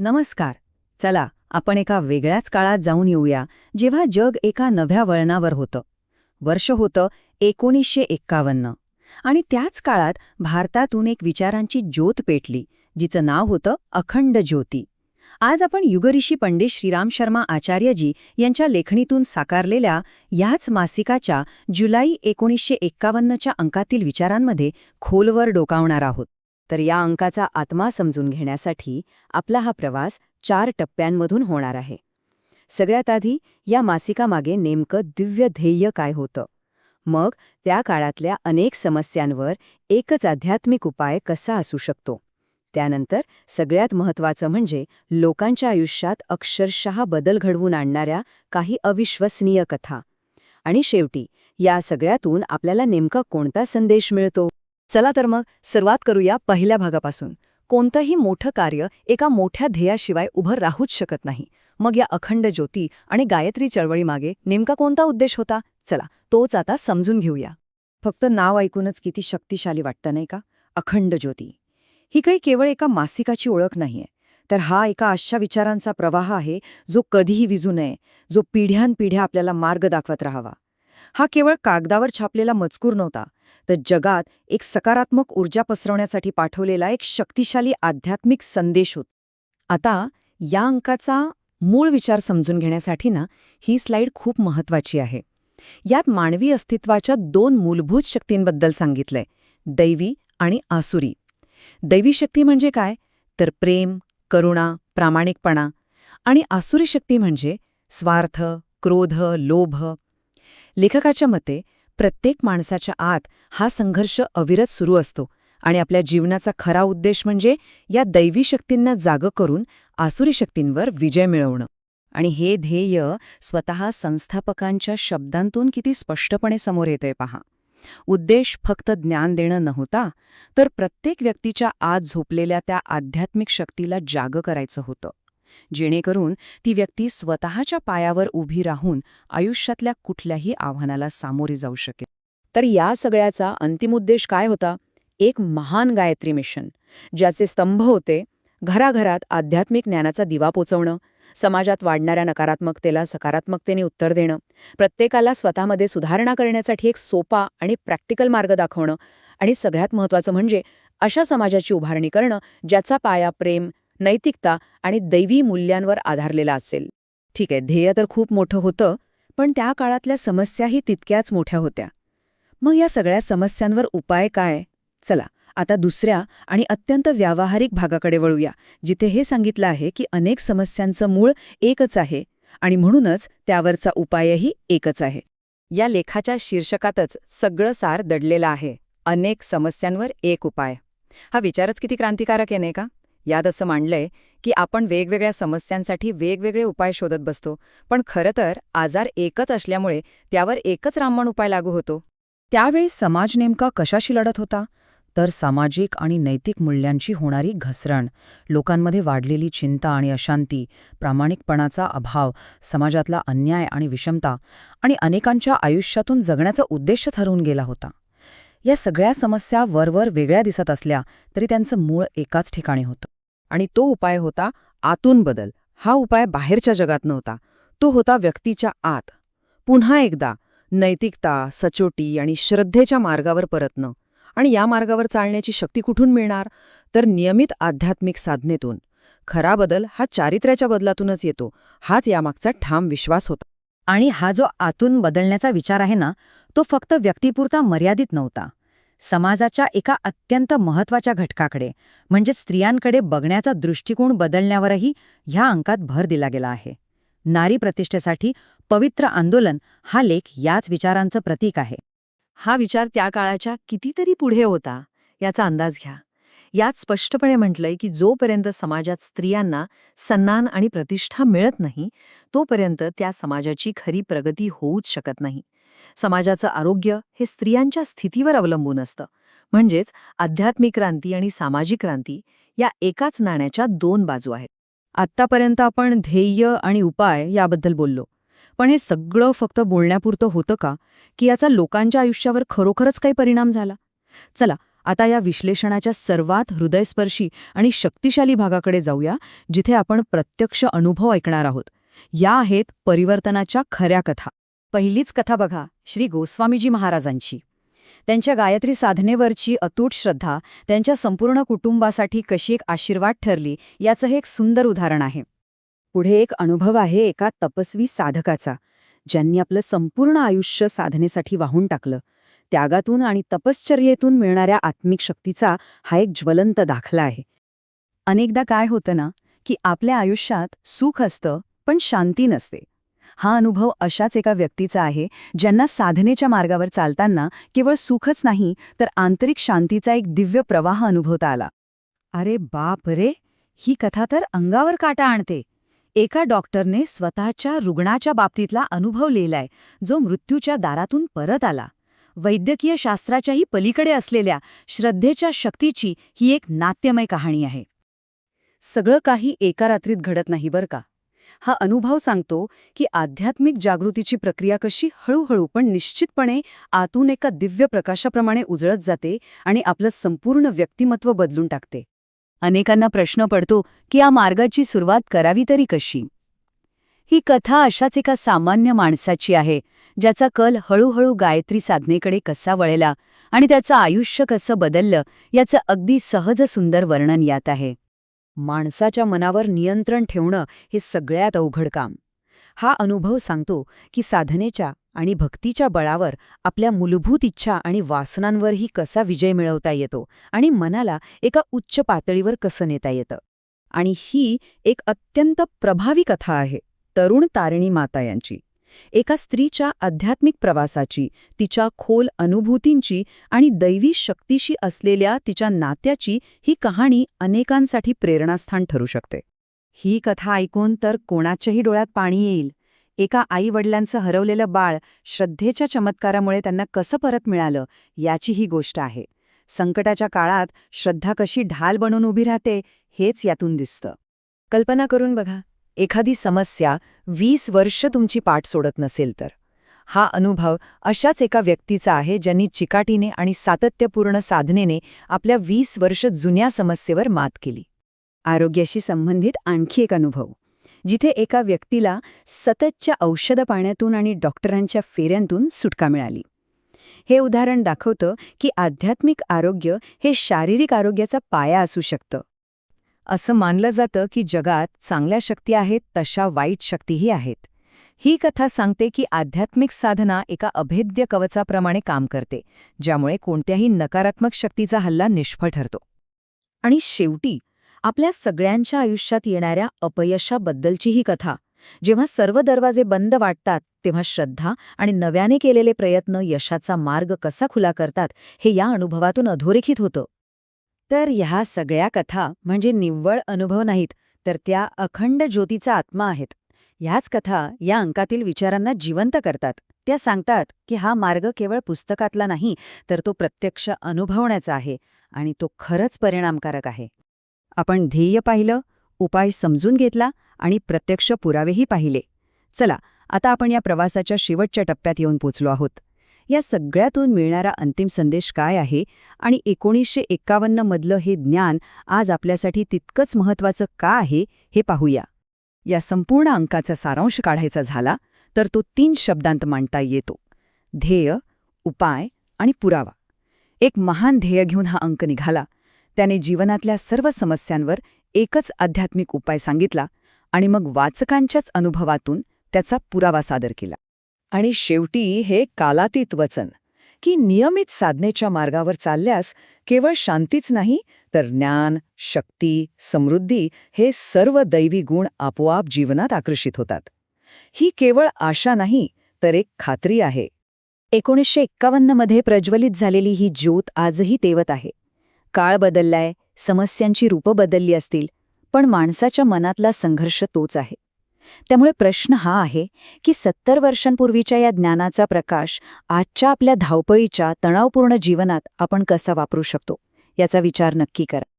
नमस्कार. चला आपण एका वेगळ्याच काळात जाऊन येऊया, जेव्हा जग एका नव्या वळणावर होतं. वर्ष होतं 1951 आणि त्याच काळात भारतातून एक विचारांची ज्योत पेटली, जिचं नाव होतं अखंड ज्योती. आज आपण युगऋषी पंडित श्रीराम शर्मा आचार्यजी यांच्या लेखणीतून साकारलेल्या याच मासिकाच्या जुलै 1951च्या अंकातील विचारांमध्ये खोलवर डोकावणार आहोत. तर या अंकाचा आत्मा समजून घेण्यासाठी आपला हा प्रवास 4 टप्प्यांमधून होणार आहे. सगळ्यात आधी या मासिकामागे नेमकं दिव्य ध्येय काय होतं, मग त्या काळातल्या अनेक समस्यांवर एकच आध्यात्मिक उपाय कसा असू शकतो, त्यानंतर सगळ्यात महत्त्वाचं म्हणजे लोकांच्या आयुष्यात अक्षरशः बदल घडवून आणणाऱ्या काही अविश्वसनीय कथा, आणि शेवटी या सगळ्यातून आपल्याला नेमका कोणता संदेश मिळतो. चला तर मग सुरुवात करूया पहिल्या भागापासून. कोणतंही मोठं कार्य एका मोठ्या ध्येयाशिवाय उभं राहूच शकत नाही. मग या अखंड ज्योती आणि गायत्री चळवळीमागे नेमका कोणता उद्देश होता, चला तोच आता समजून घेऊया. फक्त नाव ऐकूनच किती शक्तिशाली वाटतं नाही का, अखंड ज्योती. ही काही केवळ एका मासिकाची ओळख नाहीये, तर हा एका अशा विचारांचा प्रवाह आहे जो कधीही विझू नये, जो पिढ्यानपिढ्या आपल्याला मार्ग दाखवत राहावा. हा केवळ कागदावर छापलेला मजकूर नव्हता, तर जगात एक सकारात्मक ऊर्जा पसरवण्यासाठी पाठवलेला एक शक्तिशाली आध्यात्मिक संदेश होता. आता या अंकाचा मूळ विचार समजून घेण्यासाठी ही स्लाइड खूप महत्वाची आहे. यात मानवी अस्तित्वाच्या 2 मूलभूत शक्तींबद्दल सांगितलंय, दैवी आणि आसुरी. दैवी शक्ती म्हणजे काय, तर प्रेम, करुणा, प्रामाणिकपणा, आणि आसुरी शक्ती म्हणजे स्वार्थ, क्रोध, लोभ. लेखकाच्या मते प्रत्येक माणसाच्या आत हा संघर्ष अविरत सुरू असतो, आणि आपल्या जीवनाचा खरा उद्देश म्हणजे या दैवी शक्तींना जागं करून आसुरी शक्तींवर विजय मिळवणं. आणि हे ध्येय स्वतः संस्थापकांच्या शब्दांतून किती स्पष्टपणे समोर येतंय पहा. उद्देश फक्त ज्ञान देणं नव्हता, तर प्रत्येक व्यक्तीच्या आत झोपलेल्या त्या आध्यात्मिक शक्तीला जागं करायचं होतं, जेणेकरून ती व्यक्ती स्वतःच्या पायावर उभी राहून आयुष्यातल्या कुठल्याही आव्हानाला सामोरी जाऊ शकेल. तर या सगळ्याचा अंतिम उद्देश काय होता? एक महान गायत्री मिशन, ज्याचे स्तंभ होते घराघरात आध्यात्मिक ज्ञानाचा दिवा पोचवणं, समाजात वाढणाऱ्या नकारात्मकतेला सकारात्मकतेने उत्तर देणं, प्रत्येकाला स्वतःमध्ये सुधारणा करण्यासाठी एक सोपा आणि प्रॅक्टिकल मार्ग दाखवणं, आणि सगळ्यात महत्त्वाचं म्हणजे अशा समाजाची उभारणी करणं ज्याचा पाया प्रेम, नैतिकता आणि दैवी मूल्यांवर आधारलेला असेल. ठीक आहे, ध्येय तर खूप मोठं होतं, पण त्या काळातल्या समस्याही तितक्याच मोठ्या होत्या. मग या सगळ्या समस्यांवर उपाय काय? चला आता दुसऱ्या आणि अत्यंत व्यावहारिक भागाकडे वळूया, जिथे हे सांगितलं आहे की अनेक समस्यांचं मूळ एकच आहे आणि म्हणूनच त्यावरचा उपायही एकच आहे. या लेखाच्या शीर्षकातच सगळं सार दडलेलं आहे, अनेक समस्यांवर एक उपाय. हा विचारच किती क्रांतिकारक आहे नाही का? यात असं मांडलंय की आपण वेगवेगळ्या समस्यांसाठी वेगवेगळे उपाय शोधत बसतो, पण खरं तर आजार एकच असल्यामुळे त्यावर एकच रामबाण उपाय लागू होतो. त्यावेळी समाज नेमका कशाशी लढत होता? तर सामाजिक आणि नैतिक मूल्यांची होणारी घसरण, लोकांमध्ये वाढलेली चिंता आणि अशांती, प्रामाणिकपणाचा अभाव, समाजातला अन्याय आणि विषमता, आणि अनेकांच्या आयुष्यातून जगण्याचा उद्देशच हरवून गेला होता. या सगळ्या समस्या वरवर वेगळ्या दिसत असल्या तरी त्यांचं मूळ एकाच ठिकाणी होतं, आणि तो उपाय होता आतून बदल. हा उपाय बाहेरच्या जगात नव्हता, तो होता व्यक्तीच्या आत. पुन्हा एकदा नैतिकता, सचोटी आणि श्रद्धेच्या मार्गावर परतणं. आणि या मार्गावर चालण्याची शक्ती कुठून मिळणार? तर नियमित आध्यात्मिक साधनेतून. खरा बदल हा चारित्र्याच्या बदलातूनच येतो, हाच यामागचा ठाम विश्वास होता. आणि हा जो आतून बदलण्याचा विचार आहे तो फक्त व्यक्तिपुरता मर्यादित नव्हता. समाजाच्या एका अत्यंत महत्त्वाच्या घटकाकडे, म्हणजे स्त्रियांकडे बघण्याचा दृष्टिकोन बदलण्यावरही ह्या अंकात भर दिला गेला आहे. नारी प्रतिष्ठेसाठी पवित्र आंदोलन हा लेख याच विचारांचं प्रतीक आहे. हा विचार त्या काळाच्या कितीतरी पुढे होता याचा अंदाज घ्या. यात स्पष्टपणे म्हटलंय की जोपर्यंत समाजात स्त्रियांना सन्मान आणि प्रतिष्ठा मिळत नाही, तोपर्यंत त्या समाजाची खरी प्रगती होऊच शकत नाही. समाजाचं आरोग्य हे स्त्रियांच्या स्थितीवर अवलंबून असतं. म्हणजेच आध्यात्मिक क्रांती आणि सामाजिक क्रांती या एकाच नाण्याच्या 2 बाजू आहेत. आत्तापर्यंत आपण ध्येय आणि उपाय याबद्दल बोललो, पण हे सगळं फक्त बोलण्यापुरतं होतं का, की याचा लोकांच्या आयुष्यावर खरोखरच काही परिणाम झाला? चला आता या विश्लेषणाच्या सर्वात हृदयस्पर्शी आणि शक्तिशाली भागाकडे जाऊया, जिथे आपण प्रत्यक्ष अनुभव ऐकणार आहोत. या आहेत परिवर्तनाच्या खऱ्या कथा. पहिलीच कथा बघा, श्री गोस्वामीजी महाराजांची. त्यांच्या गायत्री साधनेवरची अतूट श्रद्धा त्यांच्या संपूर्ण कुटुंबासाठी कशी एक आशीर्वाद ठरली याचं हे एक सुंदर उदाहरण आहे. पुढे एक अनुभव आहे एका तपस्वी साधकाचा, ज्यांनी आपलं संपूर्ण आयुष्य साधनेसाठी वाहून टाकलं. त्यागातून आणि तपश्चर्येतून मिळणाऱ्या आत्मिक शक्तीचा हा एक ज्वलंत दाखला आहे. अनेकदा काय होतं ना, की आपल्या आयुष्यात सुख असतं पण शांती नसते. हा अनुभव अशाच एका व्यक्तीचा आहे, ज्यांना साधनेच्या मार्गावर चालताना केवळ सुखच नाही तर आंतरिक शांतीचा एक दिव्य प्रवाह अनुभवता आला. अरे बाप रे, ही कथा तर अंगावर काटा आणते. एका डॉक्टरने स्वतःच्या रुग्णाच्या बाबतीतला अनुभव लिहिलाय, जो मृत्यूच्या दारातून परत आला. वैद्यकीय शास्त्राच्याही पलीकडे असलेल्या श्रद्धेच्या शक्तीची ही एक नाट्यमय कहाणी आहे. सगळं काही एका रात्रीत घडत नाही बरं का. हा अनुभव सांगतो की आध्यात्मिक जागृतीची प्रक्रिया कशी हळूहळू पण निश्चितपणे आतून एका दिव्य प्रकाशाप्रमाणे उजळत जाते आणि आपलं संपूर्ण व्यक्तिमत्व बदलून टाकते. अनेकांना प्रश्न पडतो की या मार्गाची सुरुवात करावी तरी कशी. ही कथा अशाच एका सामान्य माणसाची आहे, ज्याचा कल हळूहळू गायत्री साधनेकडे कसा वळेला आणि त्याचं आयुष्य कसं बदललं याचं अगदी सहज सुंदर वर्णन यात आहे. माणसाच्या मनावर नियंत्रण ठेवणं हे सगळ्यात अवघड काम. हा अनुभव सांगतो की साधनेच्या आणि भक्तीच्या बळावर आपल्या मूलभूत इच्छा आणि वासनांवरही कसा विजय मिळवता येतो आणि मनाला एका उच्च पातळीवर कसं नेता येतं. आणि ही एक अत्यंत प्रभावी कथा आहे तरुण तारिणी माता यांची. एका स्त्रीच्या आध्यात्मिक प्रवासाची, तिच्या खोल अनुभूतींची आणि दैवी शक्तीशी असलेल्या तिच्या नात्याची ही कहाणी अनेकांसाठी प्रेरणास्थान ठरू शकते. ही कथा ऐकून तर कोणाच्याही डोळ्यात पाणी येईल. एका आई-वडिलांचं हरवलेलं बाळ श्रद्धेच्या चमत्कारामुळे त्यांना कसं परत मिळालं याची ही गोष्ट आहे. संकटाच्या काळात श्रद्धा कशी ढाल बनून उभी राहते हेच यातून दिसतं. कल्पना करून बघा, एखादी समस्या 20 वर्ष तुमची पाठ सोडत नसेल तर. हा अनुभव अशाच एका व्यक्तीचा आहे, ज्यांनी चिकाटीने आणि सातत्यपूर्ण साधनेने आपल्या 20 वर्ष जुन्या समस्येवर मात केली. आरोग्याशी संबंधित आणखी एक अनुभव, जिथे एका व्यक्तीला सततच्या औषधपाण्यातून आणि डॉक्टरांच्या फेऱ्यांतून सुटका मिळाली. हे उदाहरण दाखवतं की आध्यात्मिक आरोग्य हे शारीरिक आरोग्याचा पाया असू शकतं. असं मानलं जातं की जगात चांगल्या शक्ती आहेत तशा वाईट शक्तीही आहेत. ही कथा सांगते की आध्यात्मिक साधना एका अभेद्य कवचाप्रमाणे काम करते, ज्यामुळे कोणत्याही नकारात्मक शक्तीचा हल्ला निष्फळ ठरतो. आणि शेवटी आपल्या सगळ्यांच्या आयुष्यात येणाऱ्या अपयशाबद्दलची ही कथा. जेव्हा सर्व दरवाजे बंद वाटतात तेव्हा श्रद्धा आणि नव्याने केलेले प्रयत्न यशाचा मार्ग कसा खुला करतात हे या अनुभवातून अधोरेखित होतं. तर ह्या सगळ्या कथा म्हणजे निव्वळ अनुभव नाहीत, तर त्या अखंड ज्योतीचा आत्मा आहेत. ह्याच कथा या अंकातील विचारांना जिवंत करतात. त्या सांगतात की हा मार्ग केवळ पुस्तकातला नाही, तर तो प्रत्यक्ष अनुभवण्याचा आहे आणि तो खरंच परिणामकारक आहे. आपण ध्येय पाहिलं, उपाय समजून घेतला आणि प्रत्यक्ष पुरावेही पाहिले. चला, आता आपण या प्रवासाच्या शेवटच्या टप्प्यात येऊन पोचलो आहोत. या सगळ्यातून मिळणारा अंतिम संदेश काय आहे आणि 1951 मधलं हे ज्ञान आज आपल्यासाठी तितकंच महत्त्वाचं का आहे हे पाहूया. या संपूर्ण अंकाचा सारांश काढायचा झाला तर तो 3 शब्दांत मांडता येतो: ध्येय, उपाय आणि पुरावा. एक महान ध्येय घेऊन हा अंक निघाला. त्याने जीवनातल्या सर्व समस्यांवर एकच आध्यात्मिक उपाय सांगितला आणि मग वाचकांच्याच अनुभवातून त्याचा पुरावा सादर केला. आणि शेवटी हे कालातीत वचन की नियमित साधनेच्या मार्गावर चालल्यास केवळ शांतीच नाही, तर ज्ञान, शक्ती, समृद्धी हे सर्व दैवी गुण आपोआप जीवनात आकर्षित होतात. ही केवळ आशा नाही, तर एक खात्री आहे. 1951 मध्ये प्रज्वलित झालेली ही ज्योत आजही तेवत आहे. काळ बदललाय, समस्यांची रूपं बदलली असतील, पण माणसाच्या मनातला संघर्ष तोच आहे. त्यामुळे प्रश्न हा आहे की 70 वर्षांपूर्वीच्या या ज्ञानाचा प्रकाश आजच्या आपल्या धावपळीच्या तणावपूर्ण जीवनात आपण कसा वापरू शकतो, याचा विचार नक्की करा.